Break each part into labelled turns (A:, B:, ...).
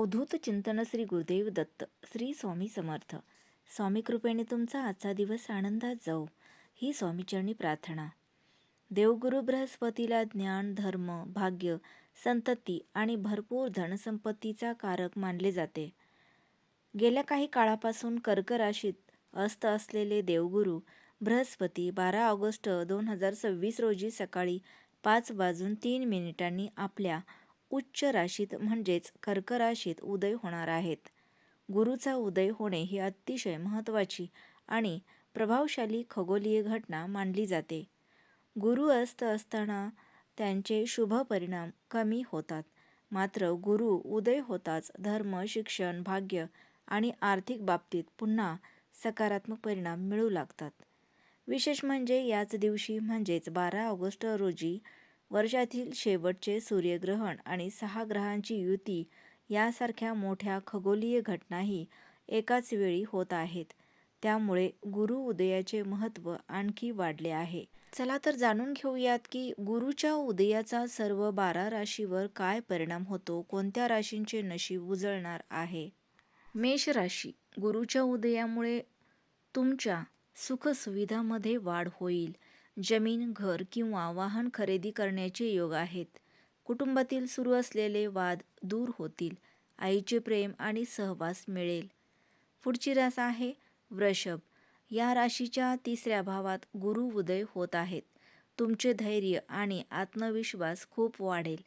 A: अवधूत चिंतन श्री गुरुदेव दत्त. श्री स्वामी समर्थ. स्वामी कृपेने तुमचा आजचा दिवस आनंदात जाऊ ही स्वामीचरणी प्रार्थना. देवगुरु बृहस्पतीला ज्ञान, धर्म, भाग्य, संतती आणि भरपूर धनसंपत्तीचा कारक मानले जाते. गेल्या काही काळापासून कर्क राशीत अस्त असलेले देवगुरु बृहस्पती 12 ऑगस्ट 2026 रोजी सकाळी 5:03 आपल्या उच्च राशीत म्हणजेच कर्क राशीत उदय होणार आहेत. गुरुचा उदय होणे ही अतिशय महत्त्वाची आणि प्रभावशाली खगोलीय घटना मानली जाते. गुरु अस्त असताना त्यांचे शुभ परिणाम कमी होतात, मात्र गुरु उदय होताच धर्म, शिक्षण, भाग्य आणि आर्थिक बाबतीत पुन्हा सकारात्मक परिणाम मिळू लागतात. विशेष म्हणजे याच दिवशी म्हणजेच 12 ऑगस्ट रोजी वर्षातील शेवटचे सूर्यग्रहण आणि 6 ग्रहांची युती यासारख्या मोठ्या खगोलीय घटनाही एकाच वेळी होत आहेत. त्यामुळे गुरु उदयाचे महत्त्व आणखी वाढले आहे. चला तर जाणून घेऊयात की गुरुच्या उदयाचा सर्व 12 राशीवर काय परिणाम होतो, कोणत्या राशींचे नशीब उजळणार आहे. मेष राशी. गुरुच्या उदयामुळे तुमच्या सुखसुविधामध्ये वाढ होईल. जमीन, घर किंवा वाहन खरेदी करण्याचे योग आहेत. कुटुंबातील सुरू असलेले वाद दूर होतील. आईचे प्रेम आणि सहवास मिळेल. पुढची रास आहे वृषभ. या राशीच्या 3ऱ्या भावात गुरु उदय होत आहेत. तुमचे धैर्य आणि आत्मविश्वास खूप वाढेल.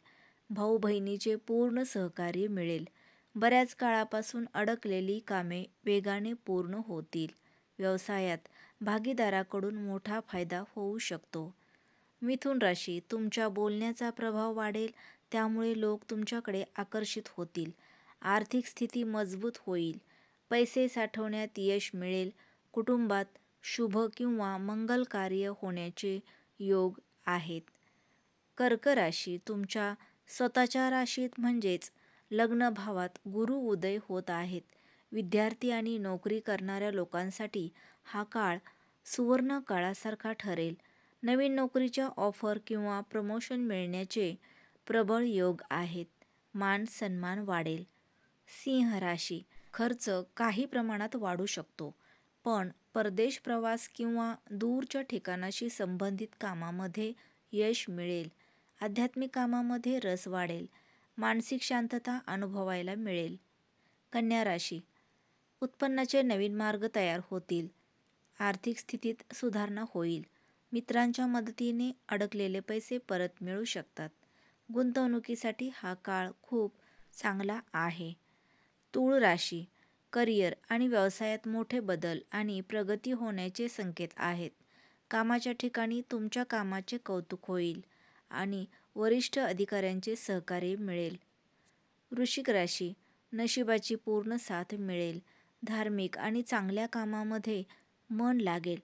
A: भाऊ बहिणीचे पूर्ण सहकार्य मिळेल. बऱ्याच काळापासून अडकलेली कामे वेगाने पूर्ण होतील. व्यवसायात भागीदाराकडून मोठा फायदा होऊ शकतो. मिथुन राशी. तुमच्या बोलण्याचा प्रभाव वाढेल, त्यामुळे लोक तुमच्याकडे आकर्षित होतील. आर्थिक स्थिती मजबूत होईल. पैसे साठवण्यात यश मिळेल. कुटुंबात शुभ किंवा मंगल कार्य होण्याचे योग आहेत. कर्क राशी. तुमच्या स्वतःच्या राशीत म्हणजेच लग्न भावात गुरु उदय होत आहेत. विद्यार्थी आणि नोकरी करणाऱ्या लोकांसाठी हा काळ सुवर्ण काळासारखा ठरेल. नवीन नोकरीच्या ऑफर किंवा प्रमोशन मिळण्याचे प्रबळ योग आहेत. मान सन्मान वाढेल. सिंह राशी. खर्च काही प्रमाणात वाढू शकतो, पण परदेश प्रवास किंवा दूरच्या ठिकाणाशी संबंधित कामामध्ये यश मिळेल. आध्यात्मिक कामामध्ये रस वाढेल. मानसिक शांतता अनुभवायला मिळेल. कन्या राशी. उत्पन्नाचे नवीन मार्ग तयार होतील. आर्थिक स्थितीत सुधारणा होईल. मित्रांच्या मदतीने अडकलेले पैसे परत मिळू शकतात. गुंतवणुकीसाठी हा काळ खूप चांगला आहे. तूळ राशी. करिअर आणि व्यवसायात मोठे बदल आणि प्रगती होण्याचे संकेत आहेत. कामाच्या ठिकाणी तुमच्या कामाचे कौतुक होईल आणि वरिष्ठ अधिकाऱ्यांचे सहकार्य मिळेल. वृश्चिक राशी. नशिबाची पूर्ण साथ मिळेल. धार्मिक आणि चांगल्या कामामध्ये मन लागेल.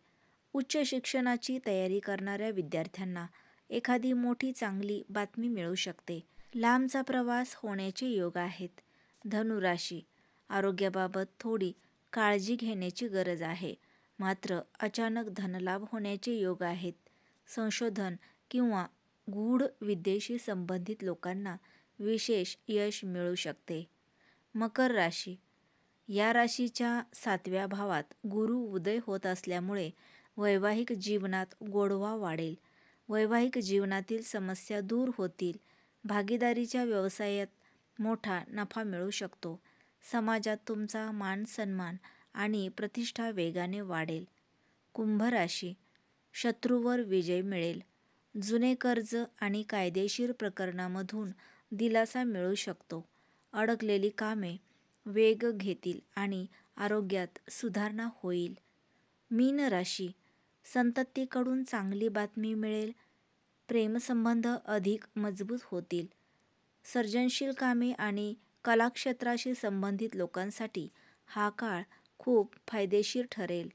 A: उच्च शिक्षणाची तयारी करणाऱ्या विद्यार्थ्यांना एखादी मोठी चांगली बातमी मिळू शकते. लांबचा प्रवास होण्याचे योग आहेत. धनु राशी. आरोग्याबाबत थोडी काळजी घेण्याची गरज आहे, मात्र अचानक धनलाभ होण्याचे योग आहेत. संशोधन किंवा गूढ विद्येशी संबंधित लोकांना विशेष यश मिळू शकते. मकर राशी. या राशीच्या 7व्या भावात गुरु उदय होत असल्यामुळे वैवाहिक जीवनात गोडवा वाढेल. वैवाहिक जीवनातील समस्या दूर होतील. भागीदारीच्या व्यवसायात मोठा नफा मिळू शकतो. समाजात तुमचा मान सन्मान आणि प्रतिष्ठा वेगाने वाढेल. कुंभ राशी. शत्रूवर विजय मिळेल. जुने कर्ज आणि कायदेशीर प्रकरणामधून दिलासा मिळू शकतो. अडकलेली कामे वेग घेतील आणि आरोग्यात सुधारणा होईल. मीन राशी. संततीकडून चांगली बातमी मिळेल. प्रेमसंबंध अधिक मजबूत होतील. सर्जनशील कामे आणि कलाक्षेत्राशी संबंधित लोकांसाठी हा काळ खूप फायदेशीर ठरेल.